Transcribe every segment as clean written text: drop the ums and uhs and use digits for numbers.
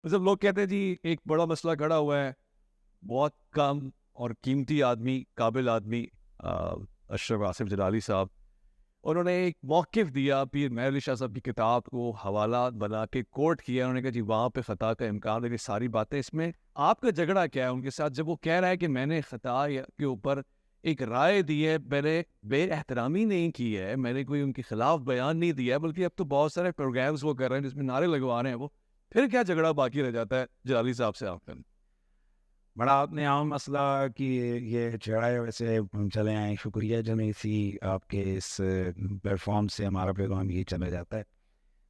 مطلب لوگ کہتے ہیں جی ایک بڑا مسئلہ کھڑا ہوا ہے، بہت کم اور قیمتی آدمی، قابل آدمی اشرف آصف جلالی صاحب، انہوں نے ایک موقف دیا پیر مہر علی شاہ صاحب کی کتاب کو حوالات بنا کے کوٹ کیا. انہوں نے کہا جی وہاں پہ خطا کا امکان ہے. یہ ساری باتیں، اس میں آپ کا جھگڑا کیا ہے ان کے ساتھ جب وہ کہہ رہا ہے کہ میں نے خطا کے اوپر ایک رائے دی ہے، میں نے بے احترامی نہیں کی ہے، میں نے کوئی ان کے خلاف بیان نہیں دیا ہے، بلکہ اب تو بہت سارے پروگرامز وہ کر رہے ہیں جس میں نعرے لگوا رہے ہیں. وہ پھر کیا جھگڑا باقی رہ جاتا ہے جلالی صاحب سے آپ کا؟ بڑا آپ نے عام مسئلہ کہ یہ چھیڑا ہے. ویسے چلے آئیں، شکریہ جنہیں اسی آپ کے اس پلیٹ فارم سے ہمارا پیغام یہی چلا جاتا ہے.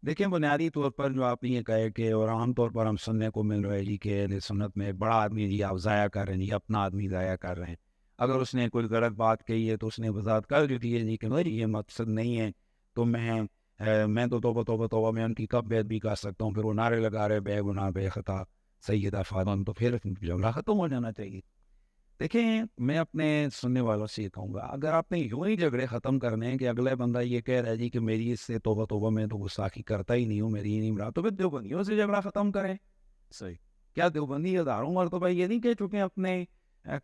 دیکھیں، بنیادی طور پر جو آپ نے یہ کہے کہ اور عام طور پر ہم سننے کو مل رہا ہے جی کہ اہل سنت میں ایک بڑا آدمی جی آپ ضائع کر رہے ہیں جی، اپنا آدمی ضائع کر رہے ہیں. اگر اس نے کوئی غلط بات کہی ہے تو اس نے وضاحت کر دی ہے جی کہ بھائی یہ مقصد نہیں ہے، تو میں تو توبہ توبہ توبہ میں ان کی کب بیعت بھی کر سکتا ہوں. پھر وہ نعرے لگا رہے بے گناہ بے خطا سیدہ فاطمہ، تو پھر جھگڑا ختم ہو جانا چاہیے. دیکھیں، میں اپنے سننے والوں سے یہ کہوں گا، اگر آپ نے یوں ہی جھگڑے ختم کرنے ہیں کہ اگلے بندہ یہ کہہ رہا ہے جی کہ میری اس سے توبہ توبہ میں تو گستاخی کرتا ہی نہیں ہوں، میری ہی نہیں مراد، تو پھر دیوبندیوں سے جھگڑا ختم کریں. صحیح. کیا دیوبندی ہزاروں مرتبہ یہ نہیں کہہ چکے اپنے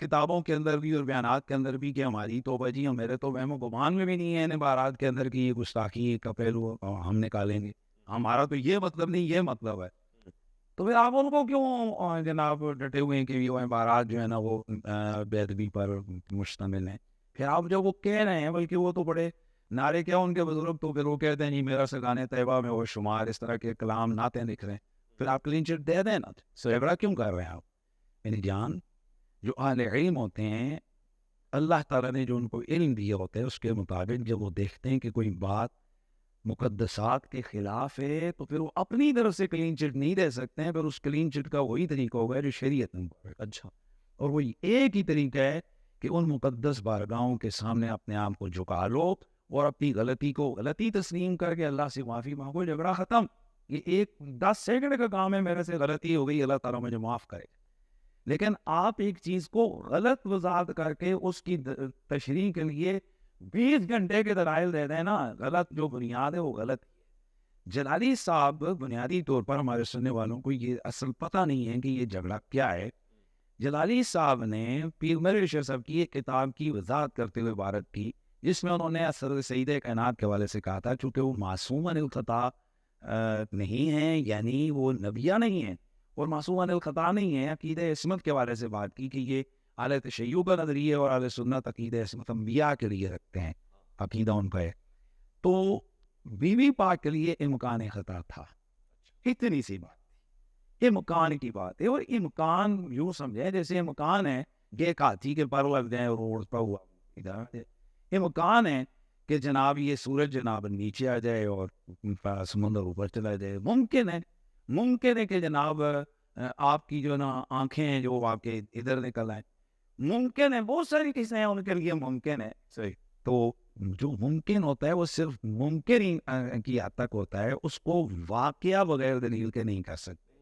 کتابوں کے اندر بھی اور بیانات کے اندر بھی کہ ہماری توبہ جی میرے تو وہم و گمان میں بھی نہیں ہے ان عبارات کے اندر کہ یہ گستاخی کا پہلو ہم نکالیں گے، ہمارا تو یہ مطلب نہیں، یہ مطلب ہے. تو پھر آپ ان کو کیوں جناب ڈٹے ہوئے ہیں کہ یہ عبارات جو ہے نا وہ بے ادبی پر مشتمل ہیں؟ پھر آپ جب وہ کہہ رہے ہیں، بلکہ وہ تو بڑے نعرے کیا ان کے بزرگ، تو پھر وہ کہتے ہیں جی میرا سگانے طیبہ میں وہ شمار، اس طرح کے کلام نعتیں لکھ رہے ہیں. پھر آپ کلین چٹ دے دیں نا، جھگڑا کیوں کر رہے ہیں آپ؟ یعنی جان، جو اہل علم ہوتے ہیں، اللہ تعالیٰ نے جو ان کو علم دیا ہوتا ہے اس کے مطابق جب وہ دیکھتے ہیں کہ کوئی بات مقدسات کے خلاف ہے تو پھر وہ اپنی طرف سے کلین چٹ نہیں دے سکتے ہیں. پھر اس کلین چٹ کا وہی طریقہ ہوگا جو شریعت نے. اچھا. اور وہ ایک ہی طریقہ ہے کہ ان مقدس بارگاہوں کے سامنے اپنے آپ کو جھکا لو اور اپنی غلطی کو غلطی تسلیم کر کے اللہ سے معافی مانگو، جھگڑا ختم. یہ ایک 10 سیکنڈ کا کام ہے، میرے سے غلطی ہو گئی، اللہ تعالیٰ مجھے معاف کرے. لیکن آپ ایک چیز کو غلط وضاحت کر کے اس کی تشریح کے لیے 20 گھنٹے کے دلائل دے دیں نا، غلط جو بنیاد ہے وہ غلط ہے. جلالی صاحب، بنیادی طور پر ہمارے سننے والوں کو یہ اصل پتہ نہیں ہے کہ یہ جھگڑا کیا ہے. جلالی صاحب نے پیر مہر علی شاہ صاحب کی ایک کتاب کی وضاحت کرتے ہوئے عبارت کی جس میں انہوں نے اثر سید کائنات کے حوالے سے کہا تھا، چونکہ وہ معصوم عن الخطا نہیں ہیں، یعنی وہ نبیہ نہیں ہیں اور معصوم عن الخطا نہیں ہیں. عقیدہ عصمت کے حوالے سے بات کی کہ یہ اہل تشیع کا نظریہ اور اہل سنت عقیدہ عصمت انبیاء کے لیے رکھتے ہیں، عقیدہ ان کا ہے. تو بی بی پاک کے لیے امکان خطا تھا، اتنی سی بات. امکان کی بات ہے، اور امکان یوں سمجھے جیسے امکان ہے کہ ایک ہاتھی کے پر لگ جائیں اور اڑتا ہوا ادھر. امکان ہے کہ جناب یہ سورج جناب نیچے آ جائے اور سمندر اوپر چلا جائے. ممکن ہے کہ جناب آپ کی جو نا آنکھیں ہیں جو آپ کے ادھر نکل آئیں. ممکن ہے، بہت ساری چیزیں ہیں ان کے لیے ممکن ہے. صحیح. تو جو ممکن ہوتا ہے وہ صرف ممکن ہی کی حد تک ہوتا ہے، اس کو واقعہ بغیر دلیل کے نہیں کر سکتے،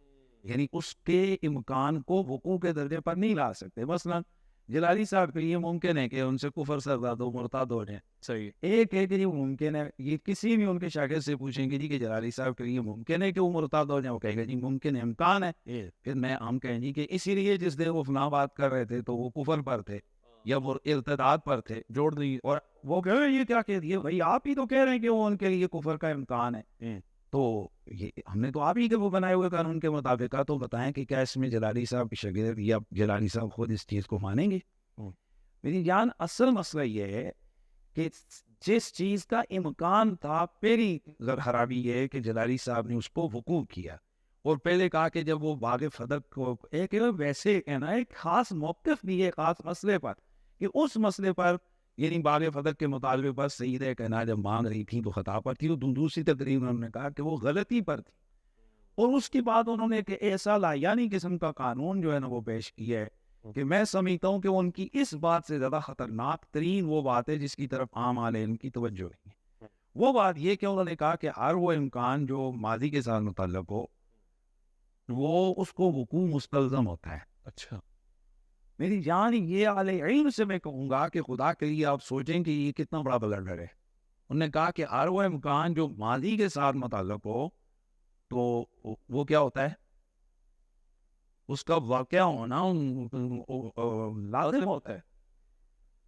یعنی اس کے امکان کو وقوع کے درجے پر نہیں لا سکتے. مثلا جلالی صاحب کے لیے ممکن ہے کہ ان سے کفر سزا دو مرتد ہو جائیں. صحیح. ایک ہے کہ یہ ممکن ہے، یہ کسی بھی ان کے شاگرد سے پوچھیں گے جی کہ جلالی صاحب کے لیے ممکن ہے کہ وہ مرتد ہو جائیں، وہ کہے گا جی ممکن ہے، امکان ہے. پھر ہم کہیں گے کہ اسی لیے جس دن وہ فلاں بات کر رہے تھے تو وہ کفر پر تھے یا وہ ارتداد پر تھے، جوڑ دی. اور وہ کہہ رہے ہیں یہ کیا کہہ دیے بھائی، آپ ہی تو کہہ رہے ہیں کہ وہ ان کے لیے کفر کا امکان ہے. تو یہ ہم نے تو آپ ہی کے وہ بنائے ہوئے قانون کے مطابق تو بتائیں کہ کیا اس میں جلالی صاحب کی شاگرد یا جلالی صاحب خود اس چیز کو مانیں گے؟ میری جان، اصل مسئلہ یہ ہے کہ جس چیز کا امکان تھا، پہلی خرابی یہ ہے کہ جلالی صاحب نے اس کو وقوع کیا اور پہلے کہا کہ جب وہ باغ فدق کو ایک ویسے کہنا ایک خاص موقف بھی ہے خاص مسئلے پر، کہ اس مسئلے پر یعنی باغ فدق کے مطالبے پر سیدہ کائنات جب مانگ رہی تھی تو خطا پر تھی، اور دوسری تقریر انہوں نے کہا کہ وہ غلطی پر تھی. اور اس کے بعد انہوں نے ایک ایسا لایانی قسم کا قانون جو ہے نا وہ پیش کیا ہے کہ میں سمجھتا ہوں کہ ان کی اس بات سے زیادہ خطرناک ترین وہ بات ہے جس کی طرف عام عالم کی توجہ نہیں ہے. وہ بات یہ کہ انہوں نے کہا کہ ہر وہ امکان جو ماضی کے ساتھ متعلق ہو وہ اس کو وقوع مستلزم ہوتا ہے. اچھا. میری جان، یہ اہل علم سے میں کہوں گا کہ خدا کے لیے آپ سوچیں کہ یہ کتنا بڑا بلنڈر ہے. انہوں نے کہا کہ ہر وہ امکان جو ماضی کے ساتھ متعلق ہو تو وہ کیا ہوتا ہے، اس کا واقعہ ہونا لازم ہوتا ہے.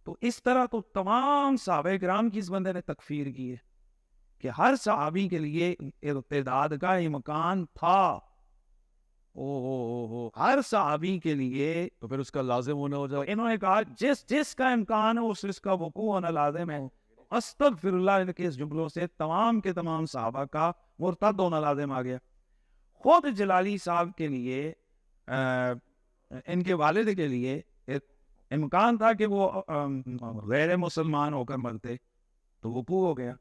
تو اس طرح تو تمام صحابہ کرام کی اس بندے نے تکفیر کی ہے کہ ہر صحابی کے لیے ارتداد کا امکان تھا. ہر صحابی کے لیے تو پھر اس کا لازم ہونا ہو جائے. انہوں نے کہا جس کا امکان ہے اس کا وقوع ہونا لازم ہے. استغفر اللہ، ان کے اس جملوں سے تمام کے تمام صحابہ کا مرتد ہونا لازم آ گیا. خود جلالی صاحب کے لیے ان کے والد کے لیے امکان تھا کہ وہ غیر مسلمان ہو کر مرتے تو وقوع ہو گیا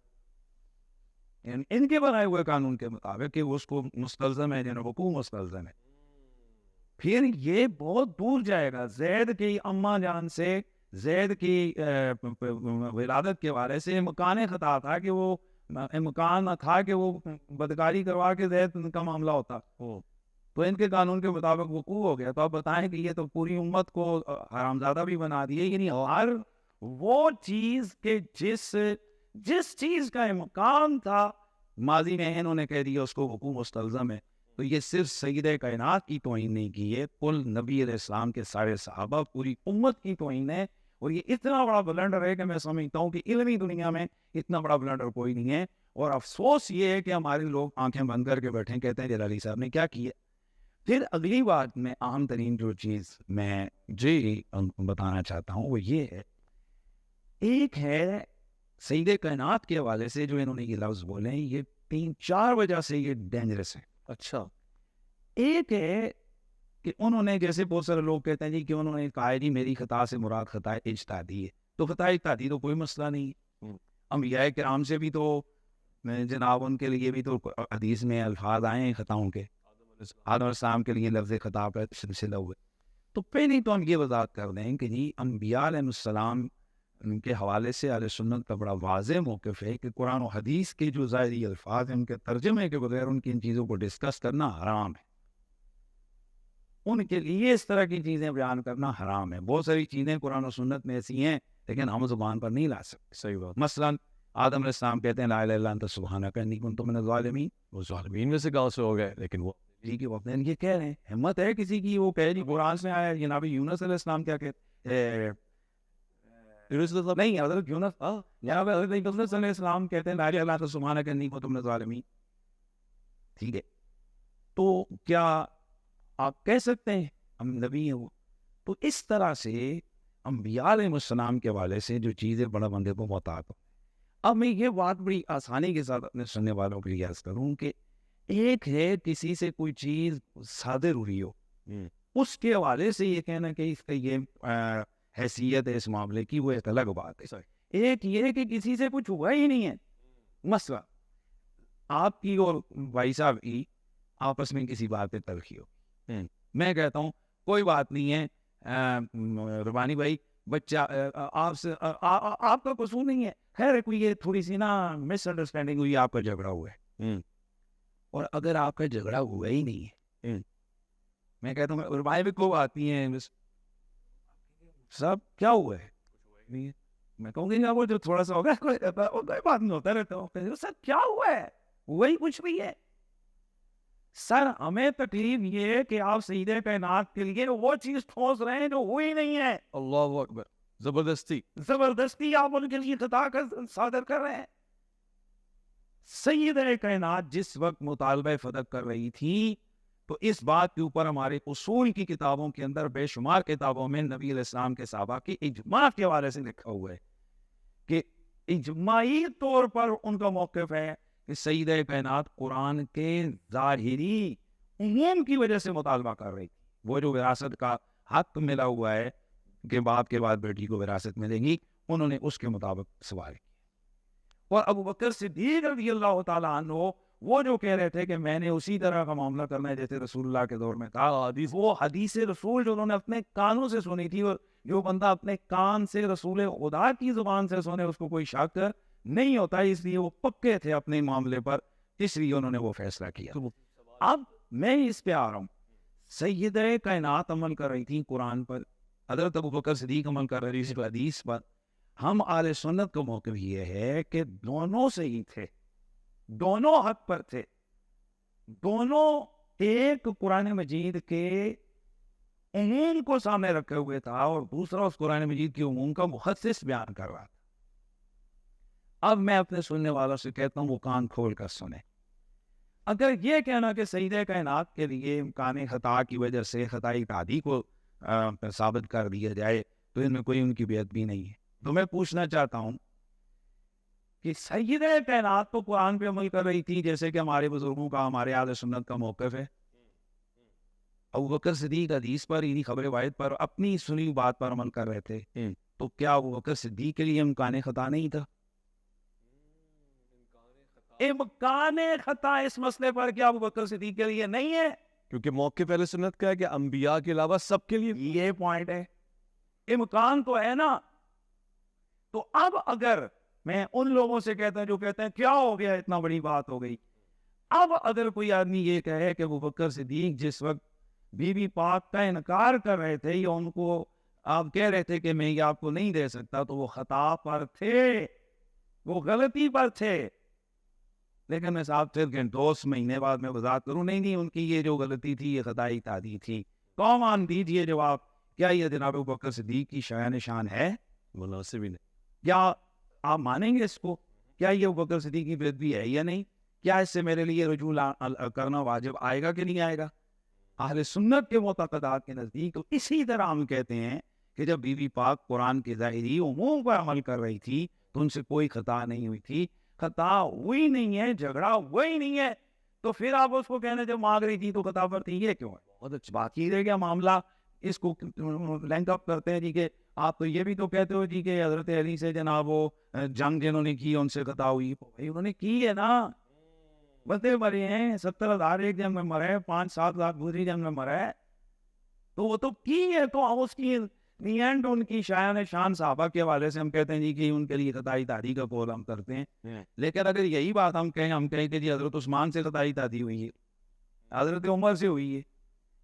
ان کے بنائے ہوئے قانون کے مطابق کہ اس کو مستلزم ہے، یعنی وقوع مستلزم ہے. پھر یہ بہت دور جائے گا. زید کی اماں جان سے زید کی ولادت کے بارے سے امکان خطا تھا کہ وہ امکان تھا کہ وہ بدکاری کروا کے زید کا معاملہ ہوتا، تو ان کے قانون کے مطابق وقوع ہو گیا. تو آپ بتائیں کہ یہ تو پوری امت کو حرامزادہ بھی بنا دیے. یعنی ہر وہ چیز کہ جس چیز کا امکان تھا ماضی میں انہوں نے کہہ دیا اس کو وقوع مستلزم ہے. تو یہ صرف سید کائنات کی توہین نہیں کی ہے، کل نبی علیہ السلام کے سارے صحابہ، پوری امت کی توہین ہے. اور یہ اتنا بڑا بلنڈر ہے کہ میں سمجھتا ہوں کہ علمی دنیا میں اتنا بڑا بلنڈر کوئی نہیں ہے. اور افسوس یہ ہے کہ ہمارے لوگ آنکھیں بند کر کے بیٹھے کہتے ہیں جلالی صاحب نے کیا کیا. پھر اگلی بات میں اہم ترین جو چیز میں بتانا چاہتا ہوں وہ یہ ہے، ایک ہے سید کائنات کے حوالے سے جو انہوں نے یہ لفظ بولے ہیں، یہ 3-4 وجہ سے یہ ڈینجرس ہے. اچھا، ایک ہے کہ انہوں نے جیسے بہت سارے لوگ کہتے ہیں جی کہ انہوں نے کہا جی میری خطا سے مراد خطا اجتہادی ہے. تو خطا اجتہادی تو کوئی مسئلہ نہیں ہے. انبیاء کرام سے بھی تو جناب ان کے لیے بھی تو حدیث میں الفاظ آئے ہیں خطاؤں کے. آدم علیہ السلام کے لیے لفظ خطا کا سلسلہ ہوئے. تو پہلے تو ہم یہ وضاحت کر دیں کہ جی انبیاء علیہ السلام کے حوالے سے اہل سنت کا بڑا واضح موقف ہے کہ قرآن و حدیث کے جو ظاہری الفاظ ہیں ان کے ترجمے کے بغیر ان کی ان چیزوں کو ڈسکس کرنا حرام ہے. ان کے لیے اس طرح کی چیزیں بیان کرنا حرام ہے. بہت ساری چیزیں قرآن و سنت میں ایسی ہیں لیکن ہم زبان پر نہیں لا سکتے. صحیح بات. مثلا آدم علیہ السلام کہتے ہیں لا الہ الا انت سبحانک انی کنت من الظالمین. وہ ظالمین میں سے گاؤں سے ہو گئے، لیکن وہ جی کہ وہ اپنے یہ کہہ رہے ہیں. ہمت ہے کسی کی وہ کہے جی قرآن میں آیا جناب یونس علیہ السلام کیا کہتے نہیں حضرت یونس جناب حضرت یونس علیہ السلام کہتے ہیں لا الہ الا انت سبحانک انی کنت من الظالمین. ٹھیک ہے، تو کیا آپ کہہ سکتے ہیں ہم نبی ہیں وہ؟ تو اس طرح سے انبیاء علیہ السلام کے حوالے سے جو چیزیں بڑا بندے کو محتاط ہو. اب میں یہ بات بڑی آسانی کے ساتھ اپنے سننے والوں کے لیے عرض کروں کہ ایک ہے کسی سے کوئی چیز صادر ہوئی ہو، اس کے حوالے سے یہ کہنا کہ اس کا یہ حیثیت ہے اس معاملے کی، وہ ایک الگ بات ہے. ایک یہ کہ کسی سے کچھ ہوا ہی نہیں ہے. مثلا آپ کی اور بھائی صاحب کی آپس میں کسی بات پہ تلخی ہو، میں کہتا ہوں کوئی بات نہیں ہے ربانی بھائی، بچہ آپ سے آپ کا قصور نہیں ہے، خیر کوئی یہ تھوڑی سی نا مس انڈرسٹینڈنگ ہوئی، آپ کا جھگڑا ہوا ہے. اور اگر آپ کا جھگڑا ہوا ہی نہیں ہے، میں کہتا ہوں ربانی بھی کوئی بات نہیں ہے سب کیا ہوا ہے، میں کہوں گی وہ جو تھوڑا سا ہوگا کوئی بات نہیں ہوتا رہتا ہوں سر کیا ہوا ہے، وہی کچھ بھی ہے. سر ہمیں تکلیف یہ ہے کہ آپ سید کائنات کے لیے وہ چیز ٹھوس رہے ہیں جو ہوئی نہیں ہے. اللہ اکبر، زبردستی آپ ان کے لیے خطا کر صادر کر رہے ہیں. سید کائنات جس وقت مطالبہ فتح کر رہی تھی تو اس بات کے اوپر ہمارے اصول کی کتابوں کے اندر بے شمار کتابوں میں نبی علیہ السلام کے صحابہ کے اجماع کے حوالے سے لکھا ہوا ہے کہ اجماعی طور پر ان کا موقف ہے کہ سید کائنات قرآن کے ظاہری عموم کی وجہ سے مطالبہ کر رہی تھی. وہ جو وراثت کا حق ملا ہوا ہے کہ باپ کے بعد بیٹی کو وراثت ملے گی، انہوں نے اس کے مطابق سوال کیا. اور ابو بکر صدیق رضی اللہ تعالیٰ عنہ وہ جو کہہ رہے تھے کہ میں نے اسی طرح کا معاملہ کرنا ہے جیسے رسول اللہ کے دور میں تھا، وہ حدیث رسول جو انہوں نے اپنے کانوں سے سنی تھی، اور جو بندہ اپنے کان سے رسول خدا کی زبان سے سنے اس کو کوئی شک نہیں ہوتا، اس لیے وہ پکے تھے اپنے معاملے پر، اس لیے انہوں نے وہ فیصلہ کیا. اب میں اس پہ آ رہا ہوں، سید کائنات عمل کر رہی تھی قرآن پر، حضرت ابو بکر صدیق عمل کر رہی تھی حدیث پر. ہم اہل سنت کا موقف یہ ہے کہ دونوں صحیح تھے، دونوں حق پر تھے، دونوں ایک قرآن مجید کے عموم کو سامنے رکھے ہوئے تھا اور دوسرا اس قرآن مجید کی عموم کا مخصص بیان کر رہا تھا۔ اب میں اپنے سننے والوں سے کہتا ہوں وہ کان کھول کر سنیں۔ اگر یہ کہنا کہ سیدہ کائنات کے لیے امکان خطا کی وجہ سے خطائی تعدی کو ثابت کر دیا جائے تو ان میں کوئی ان کی بے ادبی نہیں ہے۔ تو میں پوچھنا چاہتا ہوں کہ سیدہ کائنات تو قرآن پہ عمل کر رہی تھی جیسے کہ ہمارے بزرگوں کا، ہمارے اہل سنت کا موقف ہے۔ ابو بکر صدیق حدیث پر، یعنی خبر واحد پر، اپنی سنی بات پر عمل کر رہے تھے، تو کیا ابو بکر صدیق کے لیے امکان خطا نہیں تھا؟ امکان خطا اس مسئلے پر کیا ابو بکر صدیق کے لیے نہیں ہے؟ کیونکہ موقف اہل سنت کا ہے کہ انبیاء کے علاوہ سب کے لیے یہ پوائنٹ ہے، امکان تو ہے نا۔ تو اب اگر میں ان لوگوں سے کہتا ہوں جو کہتے ہیں کیا ہو گیا، اتنا بڑی بات ہو گئی، اب اگر کوئی آدمی یہ کہے کہ ابو بکر صدیق جس وقت بی بی پاک کا انکار کر رہے تھے یا ان کو آپ کہہ رہے تھے کہ میں یہ آپ کو نہیں دے سکتا، تو وہ خطا پر تھے، وہ غلطی پر تھے۔ لیکن میں صاحب پھر 2 مہینے بعد میں وضاحت کروں، نہیں ان کی یہ جو غلطی تھی یہ خطائی تعدی تھی۔ کون دیجیے جواب، کیا یہ جناب ابو بکر صدیق کی شایان شان ہے؟ مناسب ہی نہیں۔ کیا آپ مانیں گے اس کو؟ کیا یہ ابو بکر صدیق کی بے ادبی ہے یا نہیں؟ کیا اس سے میرے لیے رجوع کرنا واجب آئے گا کہ نہیں آئے گا؟ اہل سنت کے معتقدات کے نزدیک تو اسی طرح ہم کہتے ہیں کہ جب بی بی پاک قرآن کے ظاہری عموم پر عمل کر رہی تھی تو ان سے کوئی خطا نہیں ہوئی تھی، خطا ہوئی نہیں ہے، جھگڑا وہی نہیں ہے، تو پھر آپ اس کو کہنے جب مانگ رہی تھی تو خطا پر تھی، یہ کیوں ہے؟ بہت اچھی بات کی ہے کیا معاملہ اس کو لینک اپ کرتے ہیں جی کہ آپ تو یہ بھی تو کہتے ہو جی کہ حضرت علی سے جناب وہ جنگ جنہوں نے کی ان سے خطا ہوئی، بھائی انہوں نے کی ہے نا، بندے مرے ہیں، 70,000 ایک جنگ میں مرے، 5-7 لاکھ دوسری جنگ میں مرے، تو وہ تو کی ہے، تو اس کی اینڈ ان کی شایان شان صحابہ کے حوالے سے ہم کہتے ہیں جی کہ ان کے لیے خطائی تعدی کا قول ہم کرتے ہیں۔ لیکن اگر یہی بات ہم کہیں کہ جی حضرت عثمان سے خطائی تعدی ہوئی ہے، حضرت عمر سے ہوئی ہے،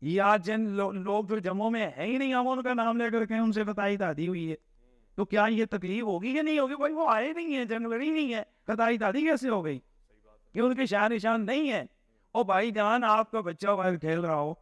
یہ آج جن لوگ جو جمعوں میں ہے ہی نہیں، ہم ان کا نام لے کر کہیں ان سے خطائی تعدی ہوئی ہے، تو کیا یہ تکلیف ہوگی یا نہیں ہوگی؟ بھائی وہ آئے نہیں ہے، جنگ لڑی نہیں ہے، خطائی تعدی کیسے ہو گئی؟ کہ ان کے شان نشان نہیں ہے۔ اور بھائی جان آپ کا بچہ باہر کھیل رہا ہو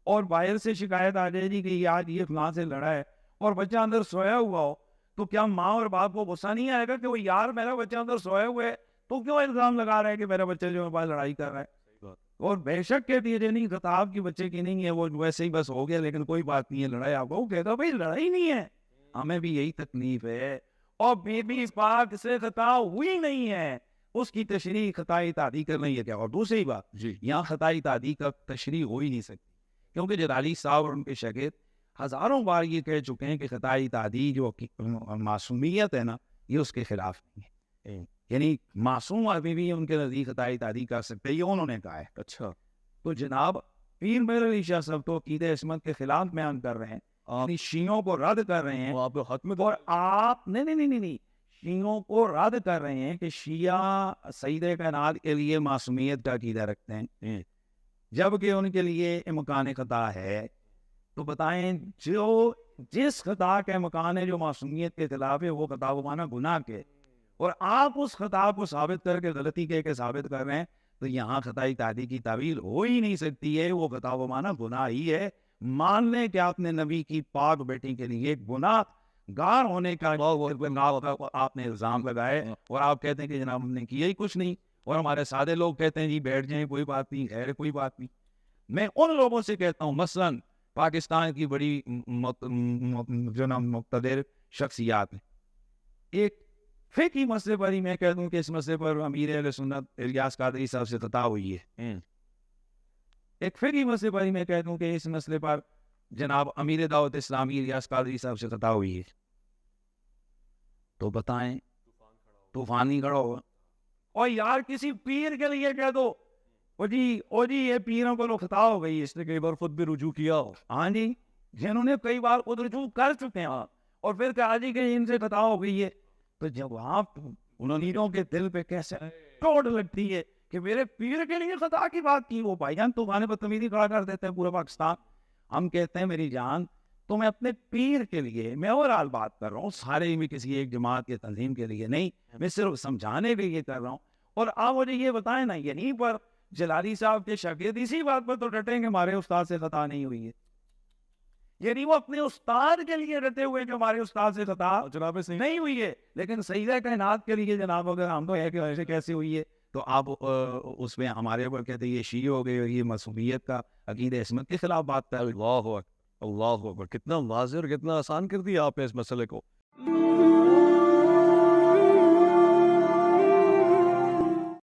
اور باہر سے شکایت آ جائے گی کہ آج یہ فلاں سے لڑا ہے اور بچہ اندر سویا ہوا ہو، تو کیا ماں اور باپ کو غصہ نہیں آئے گا کہ وہ یار میرا بچہ اندر سویا ہوا ہے تو کیوں الزام لگا رہا ہے کہ میرا بچہ جو ہے لڑائی کر رہا ہے؟ اور بے شک کہتی ہے نہیں خطا آپ کی بچے کی نہیں ہے، وہ ویسے ہی بس ہو گیا، لیکن کوئی بات نہیں ہے، لڑائی آپ کو کہتا بھائی لڑائی نہیں ہے، ہمیں بھی یہی تکلیف ہے، اور بی بی پاک سے خطا ہوئی نہیں ہے، اس کی تشریح خطائی تعدی کرنا ہے کیا؟ اور دوسری بات جی یہاں خطائی تعدی کا تشریح ہو ہی نہیں سکتی، کیونکہ جلالی صاحب اور ان کے شاگرد ہزاروں بار یہ کہہ چکے ہیں کہ خطائی تعدی جو معصومیت ہے نا، یہ اس کے خلاف نہیں ہے، یعنی معصوم آدمی بھی ان کے نزدیک خطائی تعدی کر سکتے ہیں، یہ انہوں نے کہا ہے۔ اچھا، تو جناب پیر میرے علی شاہ صاحب تو عقیدہ عصمت کے خلاف بیان کر رہے ہیں، یعنی شیعوں کو رد کر رہے ہیں، وہ آپ کو حق میں اور آپ نہیں شیعوں کو رد کر رہے ہیں کہ شیعہ سیدہ کائنات کے لیے معصومیت کا عقیدہ رکھتے ہیں، جبکہ ان کے لیے امکان خطا ہے۔ تو بتائیں جو جس خطا کا امکان ہے جو معصومیت کے خلاف ہے، وہ خطا مانا گناہ کے، اور آپ اس خطا کو ثابت کر کے غلطی کہہ کے ثابت کر رہے ہیں، تو یہاں خطائی تعدی کی تعویل ہو ہی نہیں سکتی ہے، وہ خطا مانا گناہ ہی ہے۔ مان لیں کہ آپ نے نبی کی پاک بیٹی کے لیے گناہ گار ہونے کا آپ نے الزام لگائے، اور آپ کہتے ہیں کہ جناب ہم نے کیا ہی کچھ نہیں، اور ہمارے سادے لوگ کہتے ہیں جی بیٹھ جائیں کوئی بات نہیں، خیر کوئی بات نہیں۔ میں ان لوگوں سے کہتا ہوں، مثلاً پاکستان کی بڑی جو نا مقتدر شخصیات ہیں، ایک فقہی مسئلے پر ہی میں کہہ دوں کہ اس مسئلے پر امیر اہل سنت الیاس قادری صاحب سے خطا ہوئی ہے، ایک فقہی مسئلے پر ہی میں کہہ دوں کہ اس مسئلے پر جناب امیر دعوت اسلامی الیاس قادری صاحب سے خطا ہوئی ہے، تو بتائیں طوفان ہی کھڑا ہوگا۔ اور یار کسی پیر کے لیے کہہ دو او جی یہ پیروں کو خطا ہو گئی، اس نے کئی بار خود بھی رجوع کیا ہو، ہاں جی جنہوں نے کئی بار خود رجوع کر چکے ہیں، اور پھر کہا جی کہ ان سے خطا ہو گئی ہے، تو جب آپ انہوں کے دل پہ کیسے ٹوٹ لگتی ہے کہ میرے پیر کے لیے خطا کی بات کی، وہ بھائی جان طوفان بدتمیزی کھڑا کر دیتے ہیں پورا پاکستان۔ ہم کہتے ہیں میری جان تو میں اپنے پیر کے لیے، میں اوور آل بات کر رہا ہوں، سارے میں کسی ایک جماعت کے تنظیم کے لیے نہیں، میں صرف سمجھانے کے لیے کر رہا ہوں۔ اور آپ مجھے یہ بتائیں نا، یہیں پر جلالی صاحب کے شاگرد اسی بات پر تو ڈٹیں کہ ہمارے استاد سے خطا نہیں ہوئی ہے، یعنی وہ اپنے استاد کے لیے رہتے ہوئے جو ہمارے استاد سے خطا جناب صحیح نہیں ہوئی ہے، لیکن سیدہ کائنات کے لیے جناب اگر ہم تو ہے کہ ایسے کیسے ہوئی ہے، تو آپ اس میں ہمارے اوپر کہتے ہیں یہ شیعہ ہو گئے، یہ معصومیت کا عقیدہ عصمت کے خلاف بات کر رہے ہیں۔ اللہ اکبر، اللہ اکبر، کتنا واضح اور کتنا آسان کر دیا آپ نے اس مسئلے کو.